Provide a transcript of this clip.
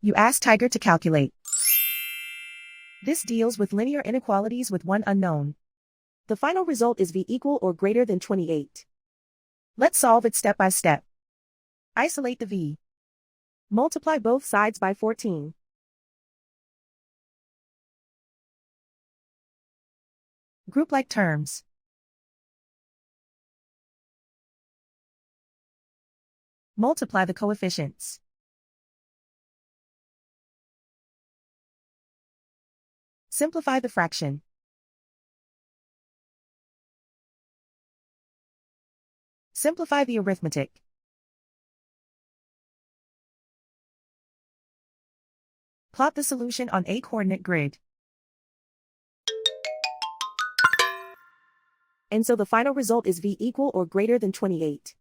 You ask Tiger to calculate. This deals with linear inequalities with one unknown. The final result is v equal or greater than 28. Let's solve it step by step. Isolate the v. Multiply both sides by 14. Group like terms. Multiply the coefficients. Simplify the fraction. Simplify the arithmetic. Plot the solution on a coordinate grid. And so the final result is v equal or greater than 28.